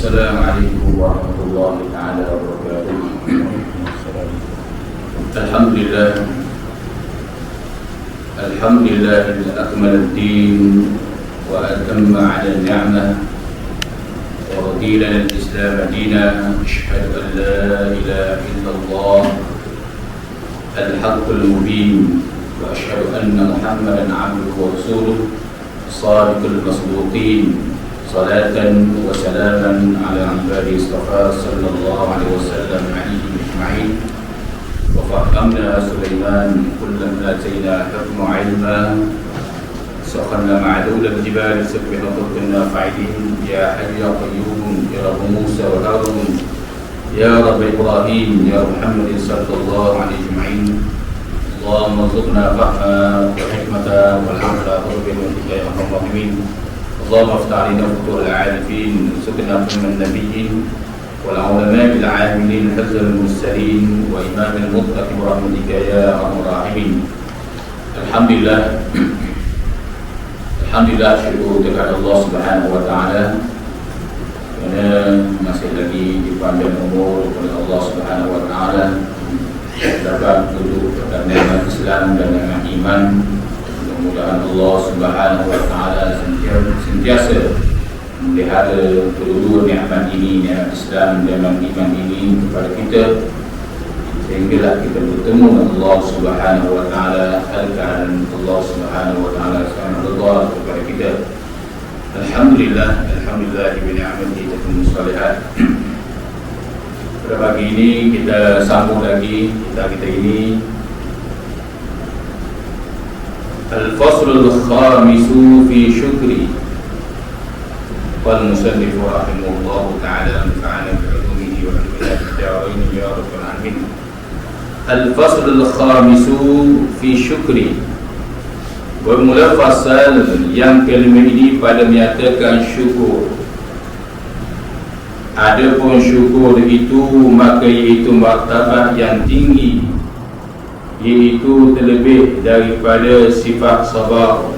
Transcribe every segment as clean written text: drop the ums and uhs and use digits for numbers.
Assalamualaikum warahmatullahi taala wabarakatuh. Alhamdulillah akmal ad-din wa atamma 'ala an-ni'mah wa radina al-islam dina. Asyhadu an la ilaha illallah al-haqqul mubin wa asyhadu anna Muhammadan 'abduhu wa rasuluh as-sadiqul masduqin. Salatan wa salaman ala ibadi istafa sallallahu alaihi wasallam alaihi ajma'in. Wa fahamna Sulaiman kullam atayna hukma ilma. Sakhanna ma'adul al-jibal sabbiha rabbana fa'idin. Ya hayy ya qayyum ya Rabb Musa wa Harun ya Rabb Ibrahim ya Muhammad sallallahu alaihi ajma'in. Allahumma rzuqna fahma wa hikmata wal 'amala wa hidayah ya arhamar rahimin. اللهم افتح علينا فتوح العارفين وارزقنا فهم النبيين والعلماء العاملين حفظ المرسلين وإمام المتقين برحمتك يا أرحم الراحمين. Alhamdulillah syukur kepada Allah Subhanahu wa taala kerana masih lagi dipandang umur oleh Allah Subhanahu wa taala dapat duduk pada nikmat Islam dan nikmat iman. Mudah-mudahan Allah Subhanahu wa taala sentiasa melihara kedua nikmat ini, nikmat Islam dan nikmat iman ini kepada kita sehinggalah kita bertemu dengan Allah Subhanahu wa taala, keadaan Allah Subhanahu wa taala sangat redha kepada kita. Alhamdulillah bi ni'matihi tatimmu shalihat. Pada pagi ini kita sambung lagi kita ini الفصل الخامس في شكري. قال المصنف رحمه الله تعالى نفعنا بعلومه وعلومنا في الدارين يا رب العالمين. الفصل الخامس في شكري. Bermula fasal yang kelima ini pada menyatakan syukur. Adapun syukur itu maka iaitu martabat yang tinggi, iaitu terlebih daripada sifat sabar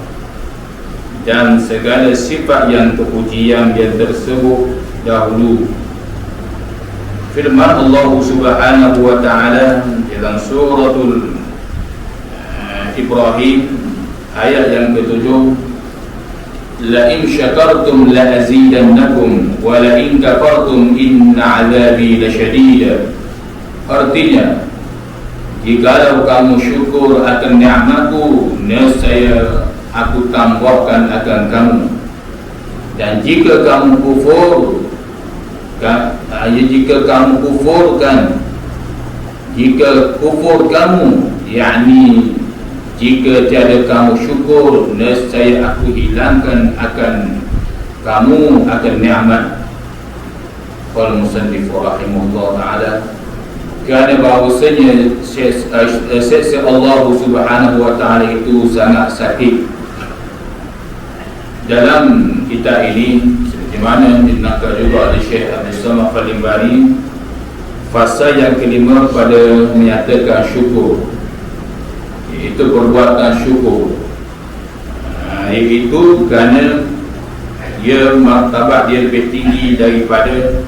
dan segala sifat yang terpuji yang tersebut dahulu. Firman Allah Subhanahu wa taala dalam suratul Ibrahim ayat yang ke-7, la in syakartum la azidannakum wa la in kafartum inna 'adzabi lasyadid. Artinya, jikalau kamu syukur akan nikmatku, nescaya aku tambahkan akan kamu. Dan jika kamu kufur, jika kufur kamu, yakni jika tiada kamu syukur, nescaya aku hilangkan akan kamu akan nikmat. Qala musannif rahimahullah taala, kerana bahawasanya seksa Allah Subhanahu wa taala itu sangat sakit. Dalam kitab ini seperti mana dinakal juga oleh Syekh Abdul Samad Al-Limbari, fasa yang kelima pada menyatakan syukur, iaitu perbuatan syukur, iaitu kerana martabat dia lebih tinggi daripada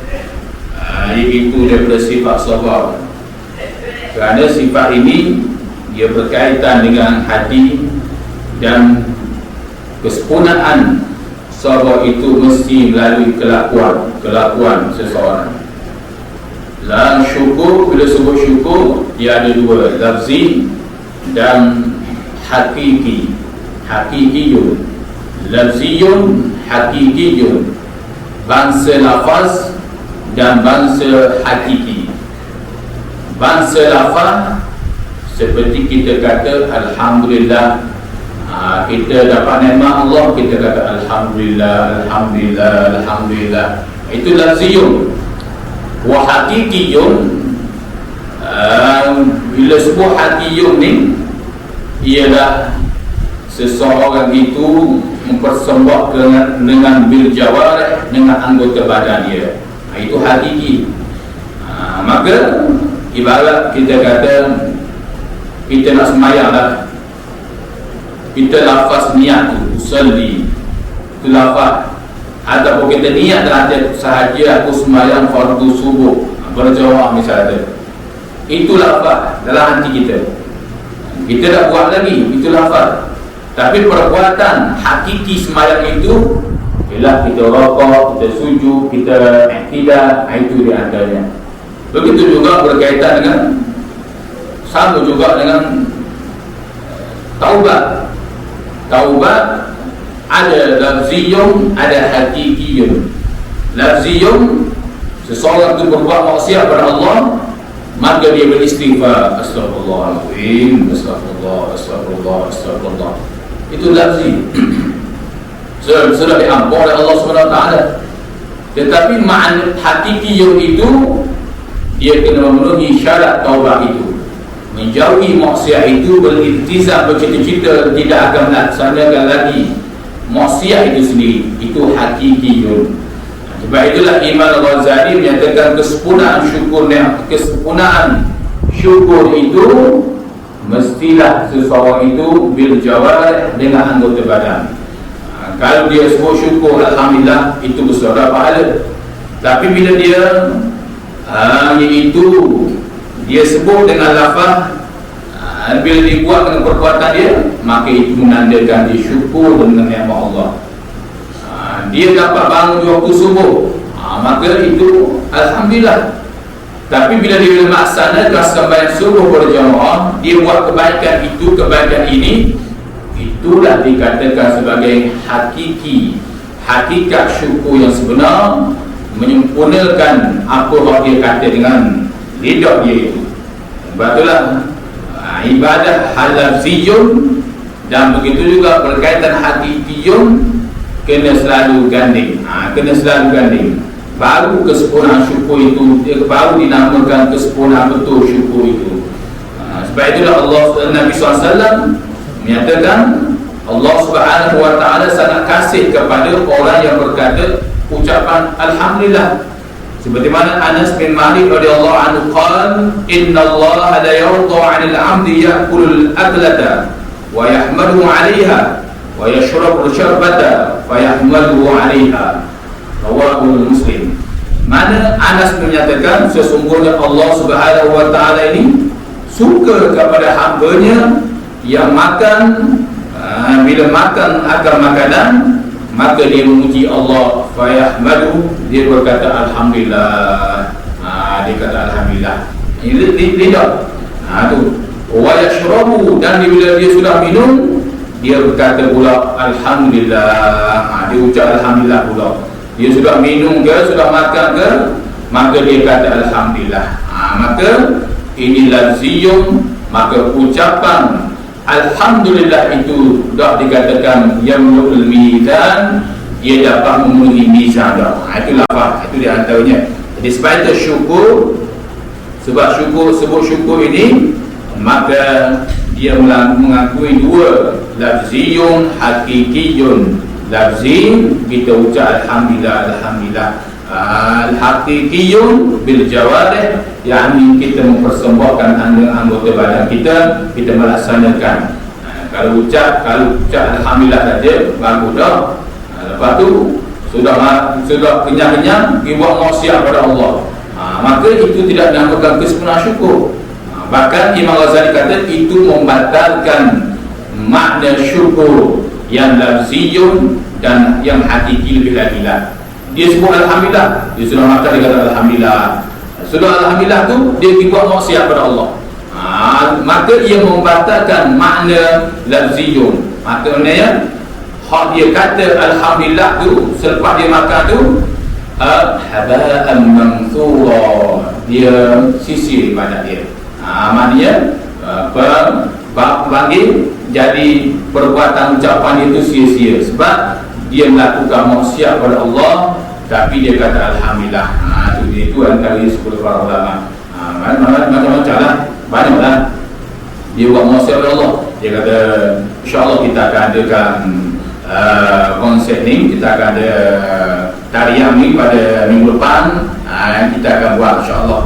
iaitu daripada sifat sabar. Kerana sifat ini dia berkaitan dengan hati dan kesempurnaan sabar itu mesti melalui kelakuan seseorang. Dan syukur, bila sebut syukur, dia ada dua, lafzi dan hakiki. Hakikiyun, lafziyun, hakikiyun, bangsa lafaz dan bangsa hakiki. Bangsa lafaz seperti kita kata alhamdulillah, kita dapat nikmat Allah, kita kata alhamdulillah, alhamdulillah, alhamdulillah. Itu lafziyun. Wa hakikiyun, bila sebut hakikiyun ni, ialah seseorang itu mempersembahkan dengan bil jawarih, dengan anggota badan dia. Itu hakiki. Maka ibarat kita kata kita nak sembahyang lah, kita lafaz niat tu usalli, itu lafaz. ataupun kita niat dalam hati sahaja aku sembahyang fardu subuh, berjawab misalnya, itu lafaz dalam hati kita. Kita dah buat lagi, itu lafaz. Tapi perbuatan hakiki sembahyang itu ialah kita rokok, kita sujud, kita iktidah, itu di antaranya. Begitu juga berkaitan dengan, sama juga dengan taubat. Taubat ada lafziyun, ada hakikiyun. Lafziyun, seseorang itu berbuat maksiat pada Allah, maka dia beristighfar, astagfirullahaladzim, astagfirullah, astagfirullah, astagfirullah. Itu lafzi. Sudah diampun oleh Allah SWT. Tetapi makna hakikiyun itu, dia kena memenuhi syarat taubat itu, menjauhi maksiat itu, beriltizam, bercita-cita tidak akan melaksanakan lagi maksiat itu sendiri. Itu hakikiyun. Sebab itulah Imam Al-Ghazali menyatakan kesempurnaan syukur itu mestilah seseorang itu bil jawarih, dengan anggota badan. Kalau dia sebut syukur alhamdulillah, itu besar pahala. Tapi bila dia iaitu dia sebut dengan lafaz, bila dibuat dengan perbuatan dia, maka itu menandakan dia syukur dengan nikmat Allah. Dia dapat bangun di waktu subuh, maka itu alhamdulillah. Tapi bila dia melaksanakan sembahyang subuh berjamaah, dia buat kebaikan itu, kebaikan ini, itulah dikatakan sebagai hakiki, hakikat syukur yang sebenar, menyempurnakan apa yang dia kata dengan lidah dia itu. Sebab itulah ibadah halafziyun dan begitu juga berkaitan hakikiyun kena selalu ganding. Kena selalu ganding. Baru kesempurnaan syukur itu, baru dinamakan kesempurnaan betul syukur itu. Sebab itulah Allah, Nabi SAW menyatakan Allah Subhanahu Wa Taala sangat kasih kepada orang yang berkata ucapan alhamdulillah. Seperti mana Anas bin Malik radhiyallahu anhu qala, inna Allah la yarda 'anil 'abdi ya'kulul aklata wa yahmaduhu 'alayha wa yashrabu syarbata fa yahmaduhu 'alayha. Rawahu Muslim. Mana Anas menyatakan sesungguhnya Allah Subhanahu Wa Taala ini suka kepada hamba-Nya yang makan, bila makan akan makanan, maka dia memuji Allah, fa yahmadu, dia berkata alhamdulillah. Dia kata alhamdulillah. Ini lidah. Tu. Wa yashrabu, dan bila dia sudah minum, dia berkata pula alhamdulillah. Dia ucap alhamdulillah pula. Dia sudah minum ke, sudah makan ke, maka dia kata alhamdulillah. Maka ini laziyum, maka ucapan alhamdulillah itu dah dikatakan yamlul mizan, dia dapat memenuhi mizan dah. Itu lafaz, itu di antaranya. Jadi sebab itu syukur, sebab sebut syukur ini, maka dia mengakui dua, lafziyun, hakikiyun. Lafzi kita ucap alhamdulillah, alhamdulillah. Al-hakikiyun bil jawarih, yakni kita mempersembahkan anggota badan kita, kita melaksanakan. Kalau ucap alhamdulillah saja bagus dah. Lepas tu sudah kenyang-kenyang dibuat maksiat pada Allah, maka itu tidak dinamakan kesempurnaan syukur. Bahkan Imam Ghazali kata itu membatalkan makna syukur yang lafziyun dan yang hakiki lebih lagi lah. Dia sebut alhamdulillah, dia sudah makan, dia kata alhamdulillah. Sudah alhamdulillah tu dia dibuat maksiat pada Allah, maka ia membatalkan makna lafziyun. Maknanya hak dia kata alhamdulillah tu selepas dia makan tu haba'an manthura, dia sisir ibadat dia. Maknanya panggil jadi perbuatan ucapan itu sia-sia sebab dia melakukan maksiat pada Allah, tapi dia kata alhamdulillah. Itu antara 10 para ulama. Macam-macam lah, banyak lah. Dia buat maksiat pada Allah, dia kata insyaAllah kita akan adakan konsep ni, kita akan ada tarian ni pada minggu depan, kita akan buat insyaAllah.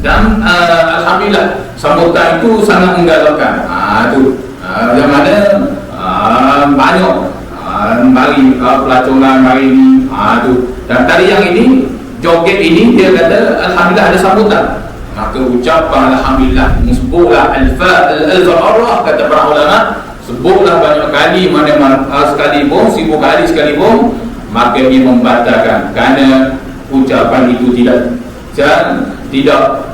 Dan alhamdulillah sambutan itu sangat menggalakkan. Yang mana banyak bagi mari pelacuran hari ini. Tu. Dan tadi yang ini, joget ini dia kata alhamdulillah ada sambutan. Maka ucapan alhamdulillah, sebutlah al-farah kata para ulama, sebutlah banyak kali mana sekalipun, 1000 kali sekalipun, maka ia membatalkan kerana ucapan itu tidak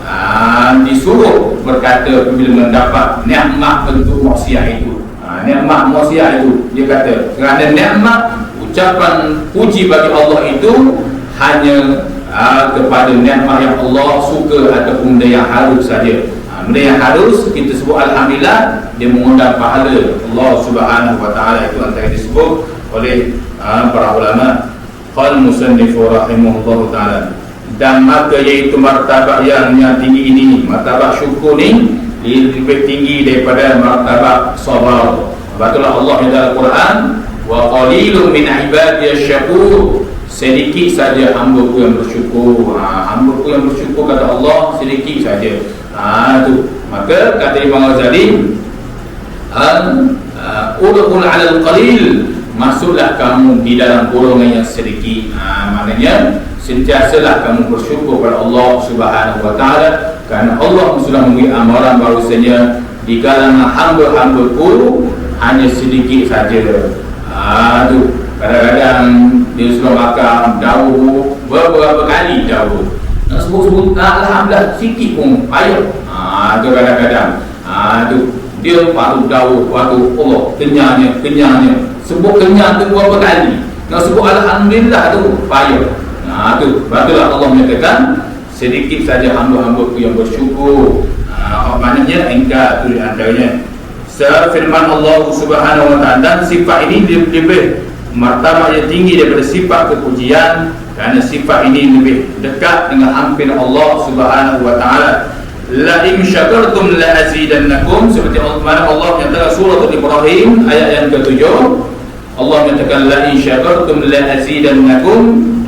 disuruh berkata bila mendapat nikmat bentuk maksiat itu. Nikmat maksiat itu dia kata kerana nikmat ucapan puji bagi Allah itu hanya kepada nikmat yang Allah suka ataupun benda yang harus saja. Benda yang harus kita sebut alhamdulillah, dia mengundang pahala Allah Subhanahu wa taala. Itu antara disebut oleh para ulama. Qal musannif rahimahullah taala, dan maka iaitu martabat yang tinggi ini, martabat syukur ni lebih tinggi daripada martabat sabar. Betullah Allah di dalam Quran, wa qalilun min ibadiyasy syakur, sedikit saja hamba-Ku yang bersyukur. Hamba-Ku yang bersyukur kata Allah sedikit saja. Tu. Maka kata Imam Ghazali, udkhul 'alal qalil, masuklah kamu di dalam golongan yang sedikit. Maknanya sentiasalah kamu bersyukur kepada Allah Subhanahu wa taala, kerana Allah sudah memberi amaran bahawasanya di kalangan hamba-hamba-Ku hanya sedikit saja. Tu. Kadang-kadang dia suruh makan dahulu beberapa kali dahulu. Nak sebut-sebut alhamdulillah sikit pun payah. Tu kadang-kadang. Tu dia baru dahulu waktu Allah kenyangnya. Sebut kenyang tu berapa kali. Nak sebut alhamdulillah tu payah. Tu betullah Allah menyatakan sedikit saja hamba-hamba-Ku yang bersyukur. Maknanya engkau tu antaranya. Firman Allah Subhanahu wa taala, dan sifat ini lebih martabat yang tinggi daripada sifat kepujian, kerana sifat ini lebih dekat dengan hampir Allah Subhanahu wa taala. La in syakartum la azidannakum, seperti mana Allah menyatakan surah Ibrahim ayat yang ke-7. Allah menyatakan la in syakartum la azidannakum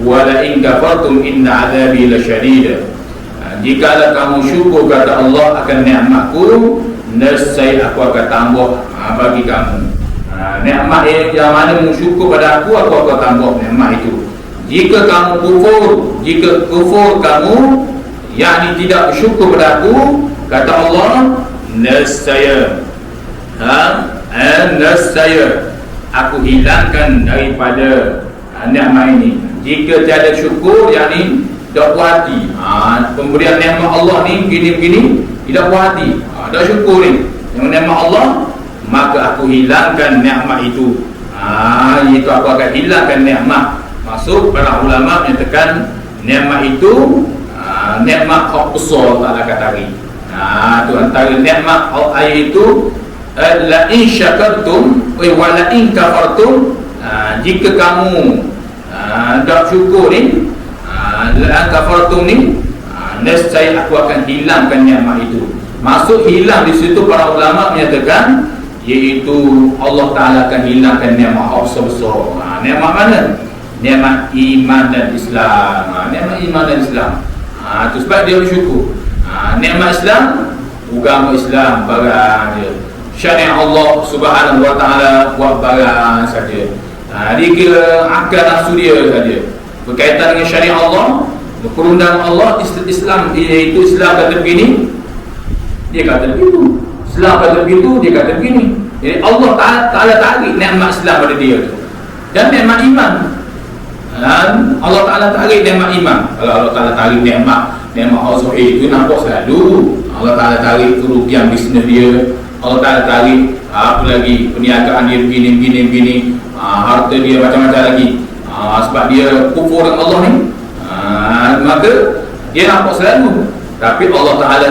wa la in kafartum inna azabi lasyadid. Jikalau kamu syukur kata Allah akan nikmat-Ku, nescaya aku akan tambah bagi kamu. Nikmat yang mana mensyukur pada aku akan tambah nikmat itu. Jika kamu kufur kamu, yakni tidak bersyukur pada aku, kata Allah, nescaya aku hilangkan daripada nikmat ini. Jika tiada syukur, yakni tidak puas hati, pemberian nikmat Allah ni begini-begini, tidak puas hati, tak syukur ni dengan nikmat Allah, maka aku hilangkan nikmat itu. Itu aku akan hilangkan nikmat. Maksud para ulama menyatakan nikmat itu nikmat hak besar tak akan tarik. Tu antara nikmat ayat itu, la in syakartum wa la in kafartum, jika kamu tak syukur ni, la kafartum ni, nescaya aku akan hilangkan nikmat itu. Maksud hilang di situ para ulama menyatakan iaitu Allah Taala akan hilangkan nikmat hak besar. Nikmat mana? Nikmat iman dan Islam. Nikmat iman dan Islam. Itu sebab dia bersyukur. Nikmat Islam, agama Islam barang dia. Syariat Allah Subhanahu wa taala buat barang saja. Dia kira akal nafsu dia saja. Berkaitan dengan syariat Allah, perundangan Allah, Islam, iaitu Islam kata begini, dia kata begitu. Islam kata begitu, dia kata begini. Jadi Allah Ta'ala tarik nikmat Islam pada dia tu. Dan nikmat iman, Allah Ta'ala tarik nikmat iman. Kalau Allah Ta'ala tarik nikmat Allah itu nampak selalu. Allah Ta'ala tarik kerugian bisnes dia, Allah Ta'ala tarik apa lagi, perniagaan dia begini, harta dia macam-macam lagi. Sebab dia kufur dengan Allah ni, maka dia nampak selalu. Tapi Allah Ta'ala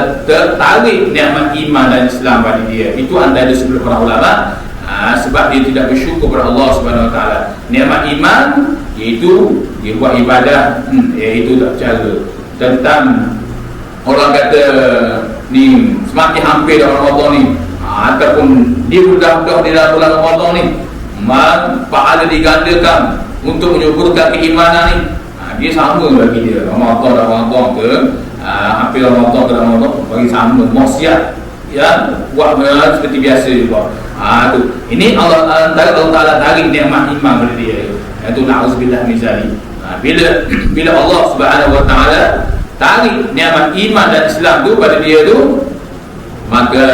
tarik nikmat iman dan Islam pada dia. Itu antara sebelum para ulama, sebab dia tidak bersyukur kepada Allah Subhanahu Wa Ta'ala. Nikmat iman iaitu dia buat ibadah, iaitu tak cara. Tentang orang kata ni semakin hampir dalam Ramadan ni, ataupun dia budak-budak di dalam bulan Ramadan ni, pahala digandakan untuk menyuburkan keimanan ni. Dia sama bagi dia Ramadan ke hampir Ramadan ke Ramadan, bagi sama maksiat ya, buat seperti biasa juga. Tu ini Allah Ta'ala tarik nikmat iman pada dia. Itu na'udzubillah min zalik. Bila Allah Subhanahu wa taala tarik nikmat iman dan Islam tu pada dia tu, maka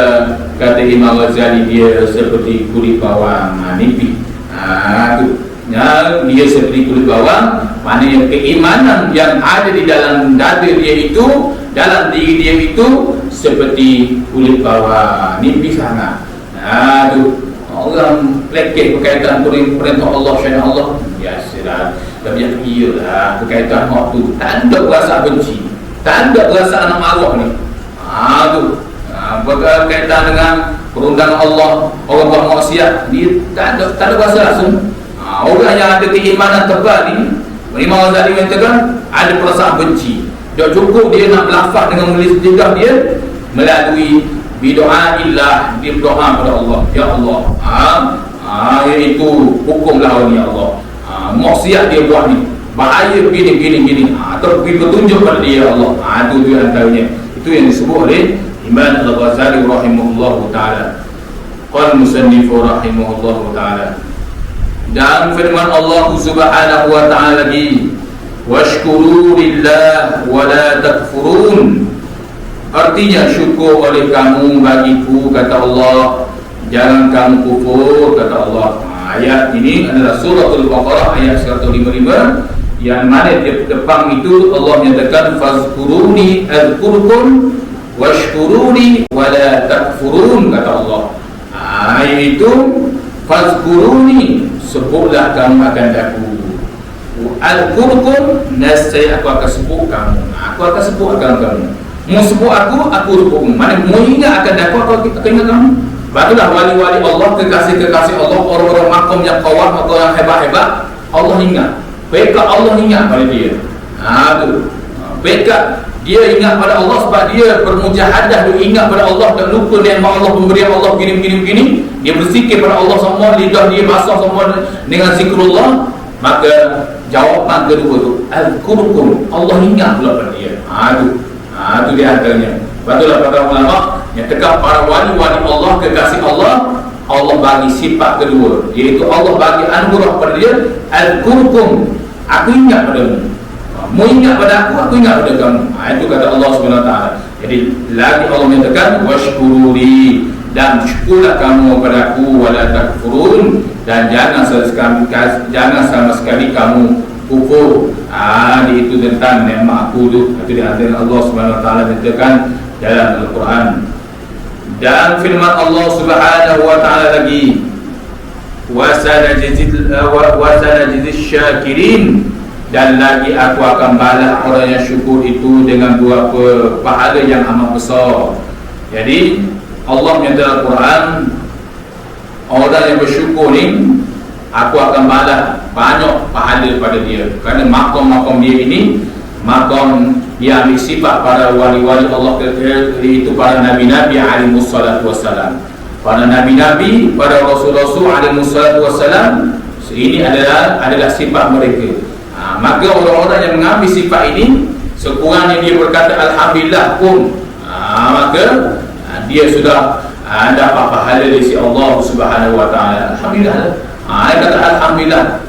kata Imam Ghazali dia seperti kulit bawang nipis. Tu dia seperti kulit bawang, maknanya keimanan yang ada di dalam dada dia itu, dalam diri dia itu seperti kulit bawang nipis sangat. Tu orang lekeh berkaitan perintah Allah, syariat Allah, biasalah. Tapi yang iyalah berkaitan hak tu, tak ada perasaan benci, tak ada perasaan nak marah ni. Tu berkaitan dengan perundangan Allah, orang buat maksiat, dia tak ada rasa langsung. Orang yang ada keimanan tebal ni, Imam Ghazali mengatakan ada perasaan benci. Tak cukup dia nak berlafaz dengan menulis lidah dia, melalui bidu'aillah, dia berdoa kepada Allah, ya Allah, iaitu hukumlah ni ya Allah, maksiat dia buat ni bahaya gini, atau beri petunjuk pada dia ya Allah. Itu antaranya, itu yang disebut oleh Imam Al-Ghazali rahimahullahu ta'ala. Qala musannifu rahimahullahu ta'ala. Dan firman Allah Subhanahu wa ta'ala lagi, washkuru lillah wa la takfurun. Artinya syukur oleh kamu bagiku, kata Allah, jangan kamu kufur, kata Allah. Ayat ini adalah suratul Baqarah ayat 155, yang mana di depan itu Allah menyatakan fazkuruni azkurkum washkuruni wa la takfurun, kata Allah. Ayat itu fazkuruni, sebutlah kamu akan aku, azkurkum, nescaya aku akan sebut kamu, aku akan sebut akan kamu. Mu sebut aku sebutmu. Mana mu ingat akan aku ingat kamu. Barulah wali-wali Allah, kekasih-kekasih Allah, orang-orang makom yang kawat, atau yang hebat-hebat, Allah ingat. Mereka Allah ingat pada dia. Tu. Mereka dia ingat pada Allah sebab dia bermujahadah, dia ingat pada Allah dan lupa nikmat Allah, pemberian Allah begini. Dia berzikir pada Allah semua, lidah dia basah semua dengan zikrullah. Maka jawapan kedua tu, azkurkum, Allah ingat pula pada dia. Itu dia antaranya. Batulah para ulama yang tegak para wali-wali Allah, kekasih Allah, Allah bagi sifat kedua, iaitu Allah bagi anugerah pada dia, azkurkum, aku ingat padamu. Mu ingat pada aku ingat pada kamu. Itu kata Allah Subhanahu wa taala. Jadi lagi Allah menyatakan washkuruli, dan syukurlah kamu kepada aku, wala takfurun, dan jangan sama sekali kamu kufur. Itu tentang nikmat aku tu. Itu di antara Allah Subhanahu wa taala menyatakan dalam Al-Quran. Dan firman Allah Subhanahu wa taala lagi, wa sanajzil syakirin, dan lagi aku akan balas orang yang syukur itu dengan beberapa pahala yang amat besar. Jadi Allah menyatakan Al-Quran, orang yang bersyukur ni aku akan balas banyak pahala pada dia, kerana makom-makom dia ini makom yang bersifat para wali-wali Allah, itu para nabi-nabi alaihi wassalatu wassalam, para nabi-nabi, para rasul-rasul alaihi wassalatu wassalam. Ini adalah sifat mereka. Maka orang-orang yang mengambil sifat ini, sekurangnya dia berkata alhamdulillah pun, maka dia sudah dapat pahala dari si Allah Subhanahu wa taala. Alhamdulillah. Dia kata alhamdulillah.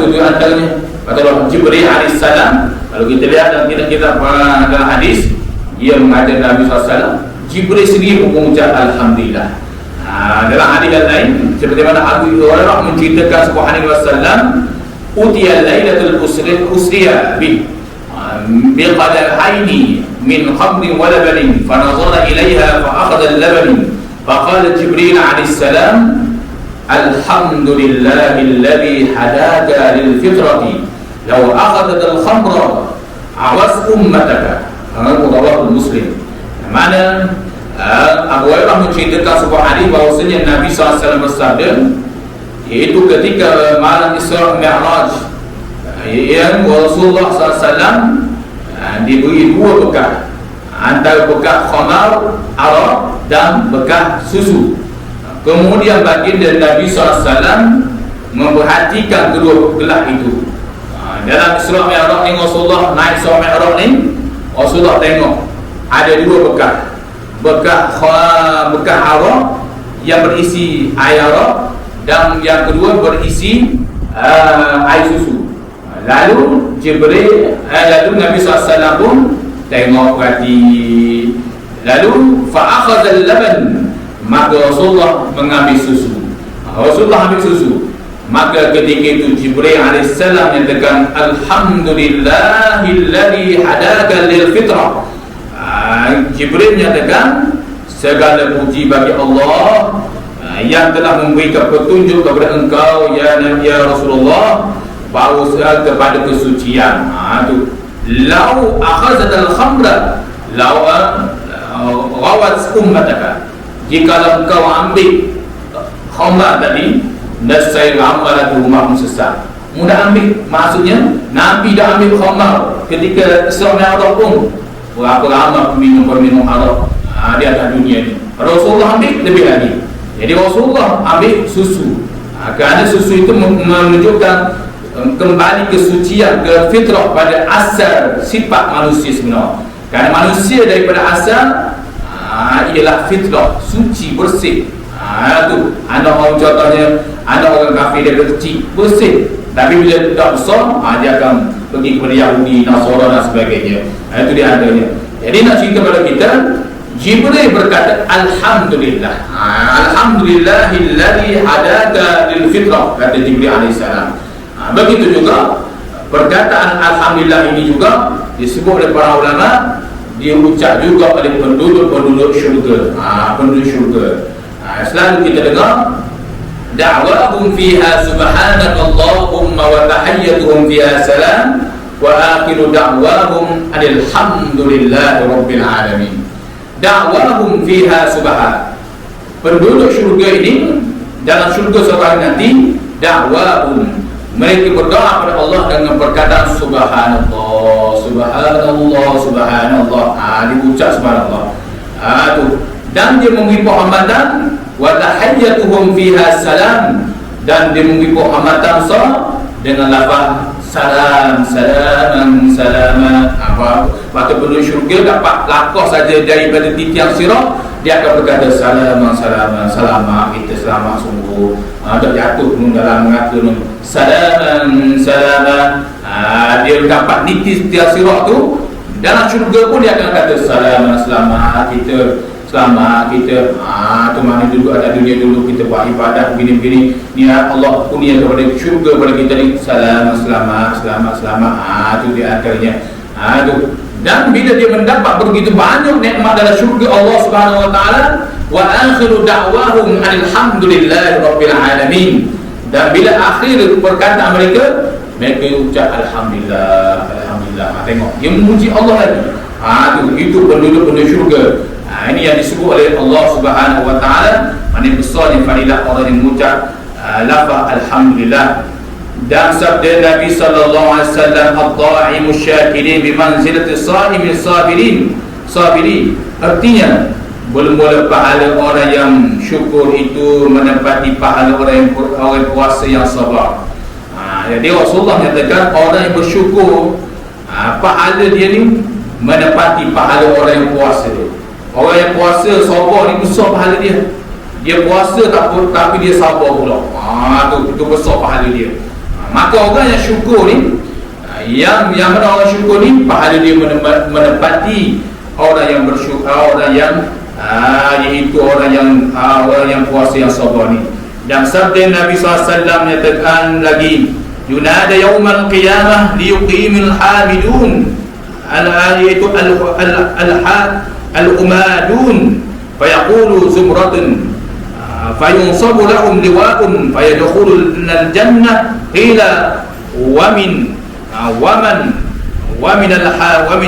Itu antaranya. Kata Jibril alaihissalam, kalau kita lihat dalam kitab dalam hadis, dia mengajar Nabi SAW, Jibril sendiri pun mengucap alhamdulillah. Dalam hadis yang lain, seperti mana Abu Hurairah menceritakan sebuah hadis Rasulullah, utiya lailatul usriya biqadarhaini min khamrin wa labanin, fa nazara ilaiha fa akhadha al-laban, fa qala Jibril alaihissalam, alhamdulillahilladzi hadaka lil fitrati law akhadhat al-khamra awas ummataka. Rawahu Muslim. Mana Abu Hurairah menceritakan sebuah hadis bahawasanya Nabi SAW bersabda, iaitu ketika malam Isra Mi'raj, yang Rasulullah SAW diberi dua bekal, antara bekal khamar, arak, dan bekal susu. Kemudian baginda Nabi SAW memperhatikan kedua gelas itu. Dalam Isra Mi'raj ni, Rasulullah naik Isra Mi'raj ni, Rasulullah tengok ada dua bekal. Bekal arak yang berisi air arak, dan yang kedua berisi air susu. Lalu Jibril lalu Nabi SAW pun tengok perhati. Lalu fa'akhadha al-laban, maka Rasulullah mengambil susu. Rasulullah ambil susu. Maka ketika itu Jibril AS menyatakan alhamdulillahilladzi hadaka lil fitrah. Jibril menyatakan segala puji bagi Allah yang telah memberikan petunjuk kepada engkau ya Rasulullah bahawa kepada kesucian. Itu lau akhazat al-khamra lau rawat ummataka, jika engkau ambil khamra tadi nasai amalatu ma'um sesat. Mudah ambil, maksudnya Nabi dah ambil khamar ketika Islam Arab pun berapa ramai peminum Arab di atas dunia ni. Rasulullah ambil lebih lagi. Jadi Rasulullah ambil susu, kerana susu itu menunjukkan kembali kesucian, ke fitrah, pada asal sifat manusia sebenar. Kerana manusia daripada asal ialah fitrah, suci, bersih. Tu anak orang, contohnya anak orang kafir daripada kecil bersih, tapi bila dah besar dia akan pergi kepada Yahudi, Nasara dan sebagainya. Itu dia antaranya. Jadi nak cerita kepada kita, Jibril berkata alhamdulillah, alhamdulillahilladzi hadaka lil fitrah, kata Jibril alaihissalam. Begitu juga perkataan alhamdulillah ini juga disebut oleh para ulama, diucap juga oleh penduduk syurga. Penduduk syurga selalu kita dengar da'wahum fiha subhanakallahumma wa tahiyyatuhum fiha salam wa akhiru da'wahum alhamdulillahi rabbil alamin. Da'wahum fiha subhan, penduduk syurga ini dalam syurga seorang nanti, da'wahum, mereka berdoa kepada Allah dengan perkataan subhanallah, subhanallah, subhanallah. Diucap subhanallah. Dan dia memberi penghormatan wa tahiyyatuhum fiha salam, dan dia memberi penghormatan dengan lafaz salam, salaman, salaman. Waktu penduduk syurga dapat lakos saja daripada titian sirat, dia akan berkata salaman, salaman, selamat, kita selamat sungguh. Tak jatuh pun dalam mengata salaman, salaman. Dia dapat niti titian sirat tu, dalam syurga pun dia akan kata salaman, selamat, kita selamat, kita tu mana dulu ada dunia dulu kita buat ibadat begini-begini, ni Allah punya kepada syurga kepada kita ni selamat, selamat, selamat, selamat. Tu dia antaranya. Tu. Dan bila dia mendapat begitu banyak nikmat dalam syurga Allah Subhanahu wa taala, wa akhiru da'wahum alhamdulillahi rabbil alamin, dan bila akhir perkataan mereka ucap alhamdulillah, alhamdulillah. Tengok dia memuji Allah lagi. Itu penduduk syurga. Ini yang disebut oleh Allah Subhanahu wa taala, mana besarnya fadilah orang yang mengucap lafaz alhamdulillah. Dan sabda Nabi sallallahu alaihi wasallam, at-ta'imu syakirin bi manzilati as-sa'imi sabirin. Artinya mula-mula pahala orang yang syukur itu menempati pahala orang yang puasa yang sabar. Jadi Rasulullah menyatakan orang yang bersyukur, pahala dia ni menempati pahala orang yang puasa. Orang yang puasa sabar ni besar pahala dia. Dia puasa tapi dia sabar pula. Itu besar pahala dia. Maka orang yang syukur ni, yang mana orang syukur ni, pahala dia menempati orang yang bersyukur, orang yang iaitu orang yang puasa yang sabar ni. Dan sabda Nabi SAW menyatakan lagi, yunada yaumal qiyamah liyuqimil hamidun, iaitu al-umadun, fayaqulu zumratun fayunsabu lahum liwa'un fayadkhuluna al-jannah, qila wa min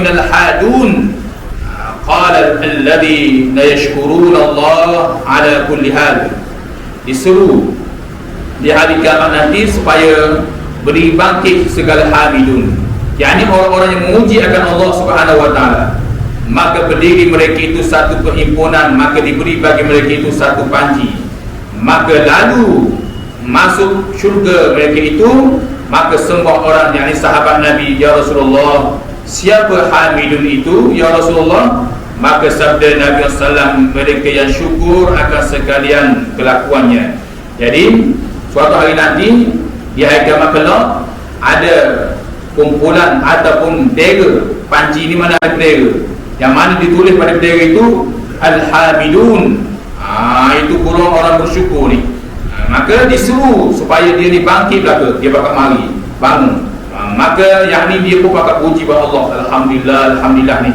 al-hadun, qala alladhina yashkuruna Allah ala kulli hal. Disuruh di hari kiamat nanti supaya beri bangkit segala hamidun, yakni orang-orang yang memuji akan Allah Subhanahu wa taala. Maka berdiri mereka itu satu perhimpunan, maka diberi bagi mereka itu satu panji. Maka lalu masuk syurga mereka itu, maka sembah orang, yakni sahabat Nabi, ya Rasulullah, siapa hamidun itu ya Rasulullah? Maka sabda Nabi SAW, mereka yang syukur akan sekalian kelakuannya. Jadi suatu hari nanti di hari kiamat kelak ada kumpulan ataupun bendera. Panji ni mana ada bendera, yang mana ditulis pada bendera itu Al-Hamidun. Itu golongan orang bersyukur ni. Maka disuruh supaya dia ni bangkit belaka, dia bakal mari bangun. Maka yang ni dia pun bakal puji pada Allah, Alhamdulillah, Alhamdulillah ni.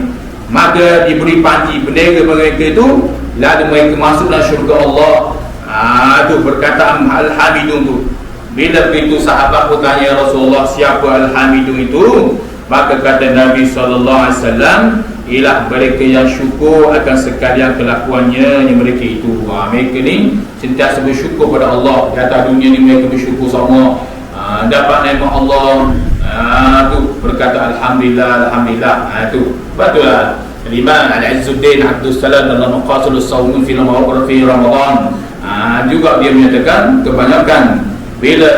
Maka diberi panji bendera mereka itu, lalu mereka masuk dalam syurga Allah. Itu perkataan Al-Hamidun tu. Bila begitu sahabat pun tanya Rasulullah, siapa Al-Hamidun itu? Maka kata Nabi SAW, ialah mereka yang syukur akan sekalian kelakuannya yang mereka itu. Mereka ni sentiasa bersyukur pada Allah. Di atas dunia ni mereka bersyukur sama, dapat nikmat Allah. Tu berkata Alhamdulillah, Alhamdulillah. Tu betul lah. Imam Al-Izzuddin Abdul Salam dalam Maqasidus Sawmun fi Ramadan juga dia menyatakan kebanyakan bila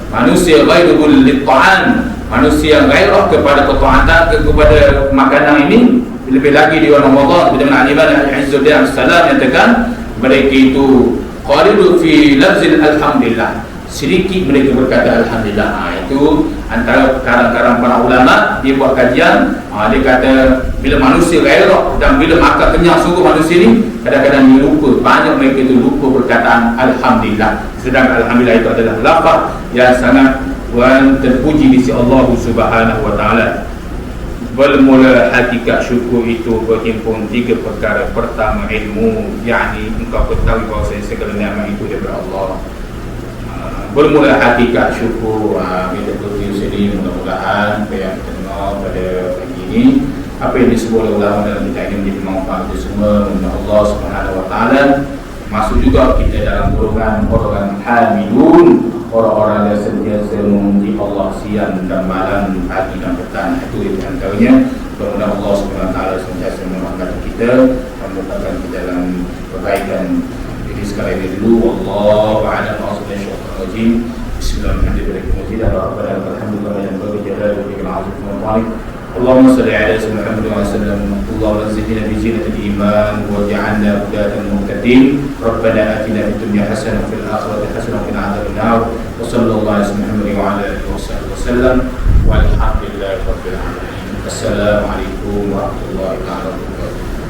manusia ghairul lit-ta'an, manusia yang gairah kepada ketaatan, kepada makanan ini, lebih lagi di bulan Ramadan. Bila Imam Al-Izzuddin Abdul Salam menyatakan mereka itu qalilun fi lafzil alhamdulillah, sedikit mereka berkata Alhamdulillah. Itu antara karang-karang para ulama, dia buat kajian. Dia kata bila manusia gairah dan bila makan kenyang sungguh manusia ni, kadang-kadang dia lupa, banyak mereka itu lupa perkataan Alhamdulillah. Sedangkan Alhamdulillah itu adalah lafaz yang sangat terpuji di sisi Allah Subhanahu wa taala. Bermula hakikat syukur itu berhimpun tiga perkara. Pertama, ilmu, yakni engkau ketahui bahawa segala nikmat itu daripada Allah. Bermula hakikat syukur, kita berfirman sini, mudah-mudahan apa yang kita dengar pada pagi ini, apa yang disebut oleh ulama dalam kita ini menjadi manfaat kita semua. Mudah Allah Subhanahu wa taala masuk juga kita dalam golongan orang hamidun, orang-orang yang sentiasa memuji Allah siang dan malam, pagi dan petang. Itu di antaranya. Mudah Allah Subhanahu wa taala sentiasa merahmati kita dan memudahkan kita dalam kebaikan. Jadi sekali lagi dulu, wallahu a'lam bishawab. Bismillahirrahmanirrahim. Alhamdulillah yang berjalal dengan azim wa tarik. Allahumma salli ala sayyidina Muhammad wa sallam. Allahumma zidna bi zinatil iman waj'alna hudatan muhtadin. Rabbana atina fid dunya hasanah wa fil akhirati hasanah wa qina adzaban nar. Wa sallallahu ala sayyidina Muhammad wa ala alihi wasallam. Walhamdulillahi rabbil alamin. Assalamualaikum warahmatullahi wabarakatuh.